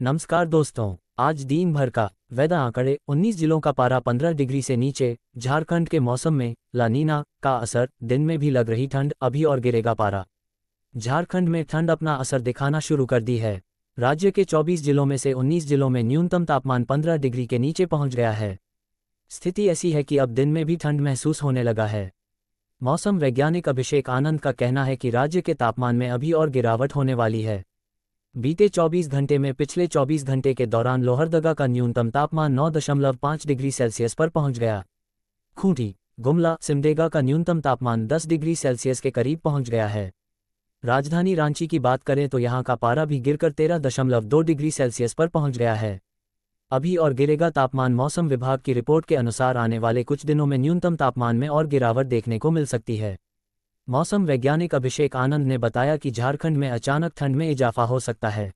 नमस्कार दोस्तों, आज दिन भर का वेदर आंकड़े 19 जिलों का पारा 15 डिग्री से नीचे। झारखंड के मौसम में ला नीना का असर, दिन में भी लग रही ठंड, अभी और गिरेगा पारा। झारखंड में ठंड अपना असर दिखाना शुरू कर दी है। राज्य के 24 जिलों में से 19 जिलों में न्यूनतम तापमान 15 डिग्री के नीचे पहुंच गया है। स्थिति ऐसी है कि अब दिन में भी ठंड महसूस होने लगा है। मौसम वैज्ञानिक अभिषेक आनंद का कहना है कि राज्य के तापमान में अभी और गिरावट होने वाली है। बीते 24 घंटे में पिछले 24 घंटे के दौरान लोहरदगा का न्यूनतम तापमान 9.5 डिग्री सेल्सियस पर पहुंच गया। खूंटी, गुमला, सिमडेगा का न्यूनतम तापमान 10 डिग्री सेल्सियस के करीब पहुंच गया है। राजधानी रांची की बात करें तो यहां का पारा भी गिरकर 13.2 डिग्री सेल्सियस पर पहुंच गया है। अभी और गिरेगा तापमान। मौसम विभाग की रिपोर्ट के अनुसार आने वाले कुछ दिनों में न्यूनतम तापमान में और गिरावट देखने को मिल सकती है। मौसम वैज्ञानिक अभिषेक आनंद ने बताया कि झारखंड में अचानक ठंड में इजाफा हो सकता है।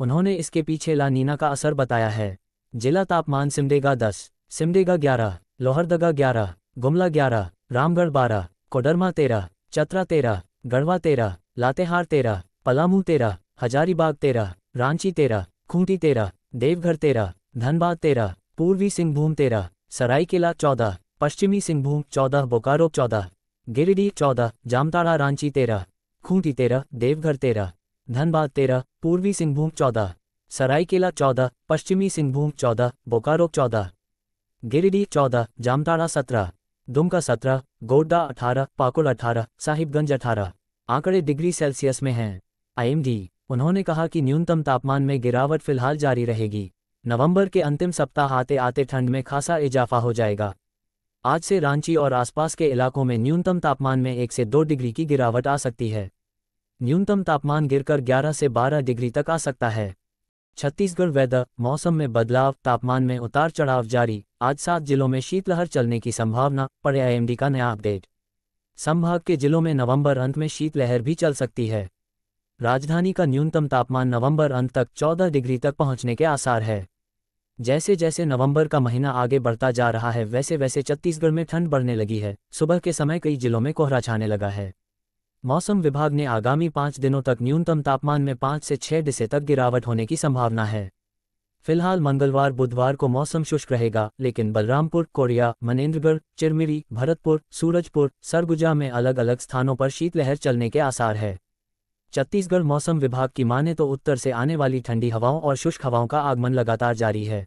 उन्होंने इसके पीछे ला नीना का असर बताया है। जिला तापमान सिमडेगा 10, सिमडेगा 11, लोहरदगा 11, गुमला 11, रामगढ़ 12, कोडरमा 13, चतरा 13, गढ़वा 13, लातेहार 13, पलामू 13, हजारीबाग 13, रांची 13, खूंटी 13, देवघर 13, धनबाद 13, पूर्वी सिंहभूम 13, सरायकेला 14, पश्चिमी सिंहभूम 14, बोकारो 14, गिरिडीह 14, जामताड़ा रांची 13, खूंटी 13, देवघर 13, धनबाद 13, पूर्वी सिंहभूम 14, सरायकेला 14, पश्चिमी सिंहभूम 14, बोकारो 14, गिरिडीह 14, जामताड़ा 17, दुमका 17, गोड्डा 18, पाकुड़ 18, साहिबगंज 18 आंकड़े डिग्री सेल्सियस में हैं। आईएमडी उन्होंने कहा कि न्यूनतम तापमान में गिरावट फिलहाल जारी रहेगी। नवंबर के अंतिम सप्ताह आते आते ठंड में खासा इजाफा हो जाएगा। आज से रांची और आसपास के इलाकों में न्यूनतम तापमान में 1 से 2 डिग्री की गिरावट आ सकती है। न्यूनतम तापमान गिरकर 11 से 12 डिग्री तक आ सकता है। छत्तीसगढ़ वेदर, मौसम में बदलाव, तापमान में उतार चढ़ाव जारी। आज 7 जिलों में शीतलहर चलने की संभावना, पड़े आईएमडी का नया अपडेट। संभाग के जिलों में नवंबर अंत में शीतलहर भी चल सकती है। राजधानी का न्यूनतम तापमान नवंबर अंत तक 14 डिग्री तक पहुंचने के आसार है। जैसे जैसे नवंबर का महीना आगे बढ़ता जा रहा है वैसे वैसे छत्तीसगढ़ में ठंड बढ़ने लगी है। सुबह के समय कई जिलों में कोहरा छाने लगा है। मौसम विभाग ने आगामी 5 दिनों तक न्यूनतम तापमान में 5 से 6 डिग्री तक गिरावट होने की संभावना है। फिलहाल मंगलवार बुधवार को मौसम शुष्क रहेगा, लेकिन बलरामपुर, कोरिया, मनेंद्रगढ़, चिरमिरी, भरतपुर, सूरजपुर, सरगुजा में अलग अलग स्थानों पर शीतलहर चलने के आसार है। छत्तीसगढ़ मौसम विभाग की माने तो उत्तर से आने वाली ठंडी हवाओं और शुष्क हवाओं का आगमन लगातार जारी है।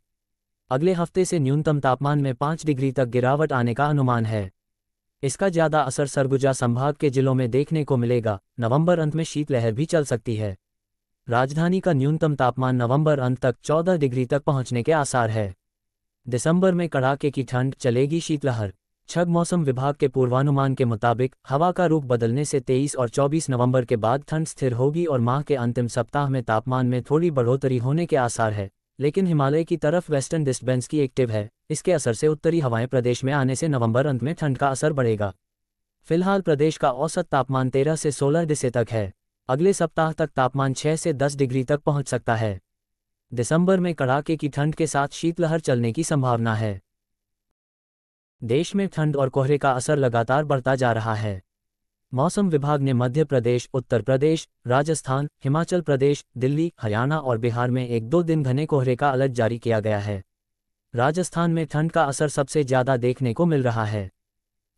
अगले हफ्ते से न्यूनतम तापमान में 5 डिग्री तक गिरावट आने का अनुमान है। इसका ज्यादा असर सरगुजा संभाग के जिलों में देखने को मिलेगा। नवंबर अंत में शीतलहर भी चल सकती है। राजधानी का न्यूनतम तापमान नवंबर अंत तक 14 डिग्री तक पहुंचने के आसार है। दिसंबर में कड़ाके की ठंड, चलेगी शीतलहर। छग मौसम विभाग के पूर्वानुमान के मुताबिक हवा का रुख बदलने से 23 और 24 नवंबर के बाद ठंड स्थिर होगी और माह के अंतिम सप्ताह में तापमान में थोड़ी बढ़ोतरी होने के आसार है। लेकिन हिमालय की तरफ वेस्टर्न डिस्टर्बेंस की एक्टिव है। इसके असर से उत्तरी हवाएं प्रदेश में आने से नवंबर अंत में ठंड का असर बढ़ेगा। फिलहाल प्रदेश का औसत तापमान 13 से 16 डिग्री तक है। अगले सप्ताह तक तापमान 6 से 10 डिग्री तक पहुंच सकता है। दिसंबर में कड़ाके की ठंड के साथ शीतलहर चलने की संभावना है। देश में ठंड और कोहरे का असर लगातार बढ़ता जा रहा है। मौसम विभाग ने मध्य प्रदेश, उत्तर प्रदेश, राजस्थान, हिमाचल प्रदेश, दिल्ली, हरियाणा और बिहार में 1-2 दिन घने कोहरे का अलर्ट जारी किया गया है। राजस्थान में ठंड का असर सबसे ज्यादा देखने को मिल रहा है।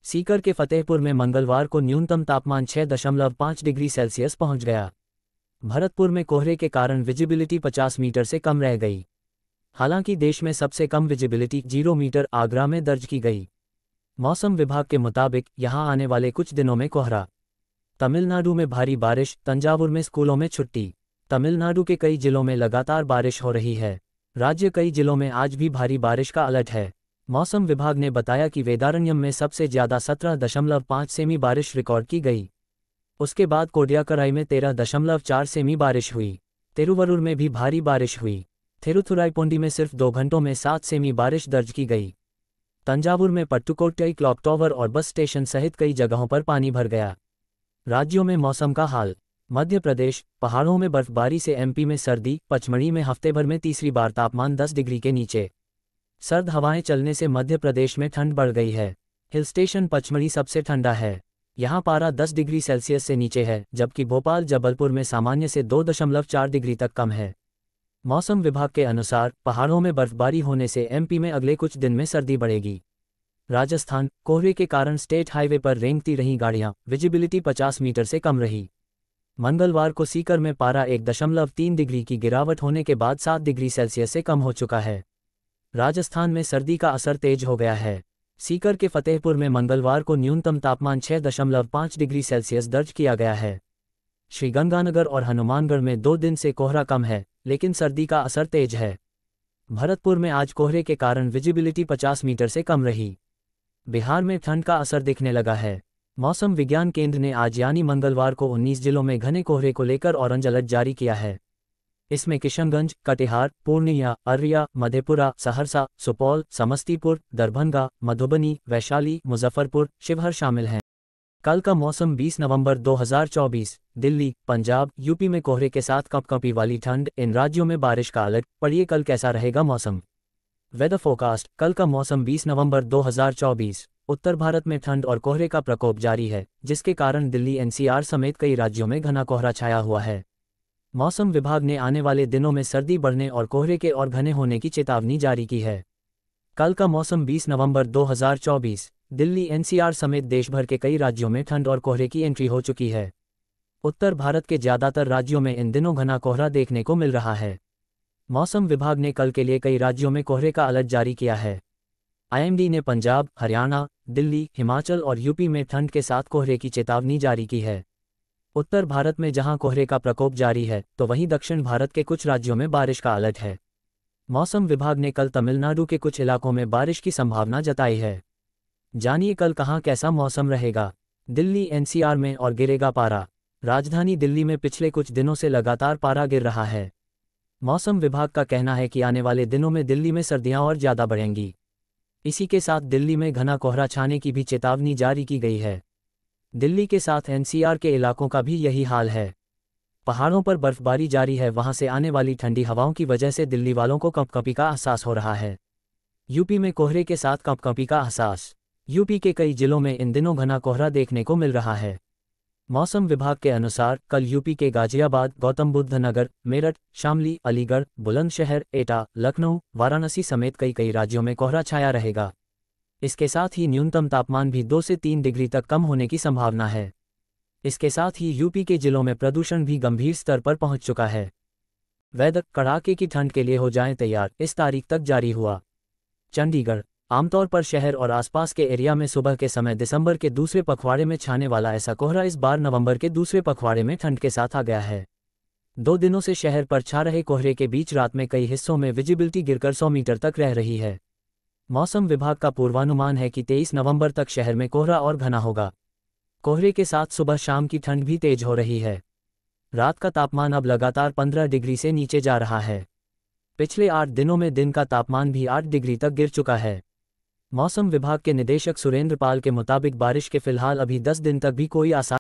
सीकर के फतेहपुर में मंगलवार को न्यूनतम तापमान 6.5 डिग्री सेल्सियस पहुंच गया। भरतपुर में कोहरे के कारण विजिबिलिटी 50 मीटर से कम रह गई। हालांकि देश में सबसे कम विजिबिलिटी 0 मीटर आगरा में दर्ज की गई। मौसम विभाग के मुताबिक यहां आने वाले कुछ दिनों में कोहरा। तमिलनाडु में भारी बारिश, तंजावुर में स्कूलों में छुट्टी। तमिलनाडु के कई जिलों में लगातार बारिश हो रही है। राज्य कई जिलों में आज भी भारी बारिश का अलर्ट है। मौसम विभाग ने बताया कि वेदारण्यम में सबसे ज्यादा 17.5 सेमी बारिश रिकॉर्ड की गई। उसके बाद कोडियाकराई में 13.4 सेमी बारिश हुई। तिरुवरूर में भी भारी बारिश हुई। थिरुथुराईपोंडी में सिर्फ 2 घंटों में 7 सेमी बारिश दर्ज की गई। तंजावुर में पट्टुकोट्टई क्लॉक टावर और बस स्टेशन सहित कई जगहों पर पानी भर गया। राज्यों में मौसम का हाल। मध्य प्रदेश, पहाड़ों में बर्फबारी से एमपी में सर्दी। पचमढ़ी में हफ्ते भर में तीसरी बार तापमान 10 डिग्री के नीचे। सर्द हवाएं चलने से मध्य प्रदेश में ठंड बढ़ गई है। हिल स्टेशन पचमढ़ी सबसे ठंडा है। यहां पारा 10 डिग्री सेल्सियस से नीचे है, जबकि भोपाल, जबलपुर में सामान्य से 2.4 डिग्री तक कम है। मौसम विभाग के अनुसार पहाड़ों में बर्फबारी होने से एमपी में अगले कुछ दिन में सर्दी बढ़ेगी। राजस्थान, कोहरे के कारण स्टेट हाईवे पर रेंगती रहीं गाड़ियां, विजिबिलिटी 50 मीटर से कम रही। मंगलवार को सीकर में पारा 1.3 डिग्री की गिरावट होने के बाद 7 डिग्री सेल्सियस से कम हो चुका है। राजस्थान में सर्दी का असर तेज हो गया है। सीकर के फतेहपुर में मंगलवार को न्यूनतम तापमान 6.5 डिग्री सेल्सियस दर्ज किया गया है। श्रीगंगानगर और हनुमानगढ़ में 2 दिन से कोहरा कम है, लेकिन सर्दी का असर तेज है। भरतपुर में आज कोहरे के कारण विजिबिलिटी 50 मीटर से कम रही। बिहार में ठंड का असर दिखने लगा है। मौसम विज्ञान केंद्र ने आज यानी मंगलवार को 19 जिलों में घने कोहरे को लेकर ऑरेंज अलर्ट जारी किया है। इसमें किशनगंज, कटिहार, पूर्णिया, अररिया, मधेपुरा, सहरसा, सुपौल, समस्तीपुर, दरभंगा, मधुबनी, वैशाली, मुजफ्फरपुर, शिवहर शामिल हैं। कल का मौसम 20 नवंबर 2024, दिल्ली, पंजाब, यूपी में कोहरे के साथ कपकपी वाली ठंड, इन राज्यों में बारिश का अलर्ट। पढ़िए कल कैसा रहेगा मौसम। Weather forecast. कल का मौसम 20 नवंबर 2024, उत्तर भारत में ठंड और कोहरे का प्रकोप जारी है, जिसके कारण दिल्ली एनसीआर समेत कई राज्यों में घना कोहरा छाया हुआ है। मौसम विभाग ने आने वाले दिनों में सर्दी बढ़ने और कोहरे के और घने होने की चेतावनी जारी की है। कल का मौसम 20 नवंबर 2024, दिल्ली एनसीआर समेत देशभर के कई राज्यों में ठंड और कोहरे की एंट्री हो चुकी है। उत्तर भारत के ज़्यादातर राज्यों में इन दिनों घना कोहरा देखने को मिल रहा है। मौसम विभाग ने कल के लिए कई राज्यों में कोहरे का अलर्ट जारी किया है। आईएमडी ने पंजाब, हरियाणा, दिल्ली, हिमाचल और यूपी में ठंड के साथ कोहरे की चेतावनी जारी की है। उत्तर भारत में जहां कोहरे का प्रकोप जारी है, तो वहीं दक्षिण भारत के कुछ राज्यों में बारिश का अलर्ट है। मौसम विभाग ने कल तमिलनाडु के कुछ इलाकों में बारिश की संभावना जताई है। जानिए कल कहां कैसा मौसम रहेगा। दिल्ली एनसीआर में और गिरेगा पारा। राजधानी दिल्ली में पिछले कुछ दिनों से लगातार पारा गिर रहा है। मौसम विभाग का कहना है कि आने वाले दिनों में दिल्ली में सर्दियां और ज़्यादा बढ़ेंगी। इसी के साथ दिल्ली में घना कोहरा छाने की भी चेतावनी जारी की गई है। दिल्ली के साथ एनसीआर के इलाकों का भी यही हाल है। पहाड़ों पर बर्फबारी जारी है, वहां से आने वाली ठंडी हवाओं की वजह से दिल्ली वालों को कपकपी का एहसास हो रहा है। यूपी में कोहरे के साथ कपकपी का एहसास। यूपी के कई जिलों में इन दिनों घना कोहरा देखने को मिल रहा है। मौसम विभाग के अनुसार कल यूपी के गाजियाबाद, गौतम बुद्ध नगर, मेरठ, शामली, अलीगढ़, बुलंदशहर, एटा, लखनऊ, वाराणसी समेत कई राज्यों में कोहरा छाया रहेगा। इसके साथ ही न्यूनतम तापमान भी 2 से 3 डिग्री तक कम होने की संभावना है। इसके साथ ही यूपी के जिलों में प्रदूषण भी गंभीर स्तर पर पहुंच चुका है। वेदर। कड़ाके की ठंड के लिए हो जाएं तैयार, इस तारीख तक जारी हुआ। चंडीगढ़। आमतौर पर शहर और आसपास के एरिया में सुबह के समय दिसंबर के दूसरे पखवाड़े में छाने वाला ऐसा कोहरा इस बार नवंबर के दूसरे पखवाड़े में ठंड के साथ आ गया है। 2 दिनों से शहर पर छा रहे कोहरे के बीच रात में कई हिस्सों में विजिबिलिटी गिरकर 100 मीटर तक रह रही है। मौसम विभाग का पूर्वानुमान है कि 23 नवंबर तक शहर में कोहरा और घना होगा। कोहरे के साथ सुबह शाम की ठंड भी तेज हो रही है। रात का तापमान अब लगातार 15 डिग्री से नीचे जा रहा है। पिछले 8 दिनों में दिन का तापमान भी 8 डिग्री तक गिर चुका है। मौसम विभाग के निदेशक सुरेंद्र पाल के मुताबिक बारिश के फिलहाल अभी 10 दिन तक भी कोई आसार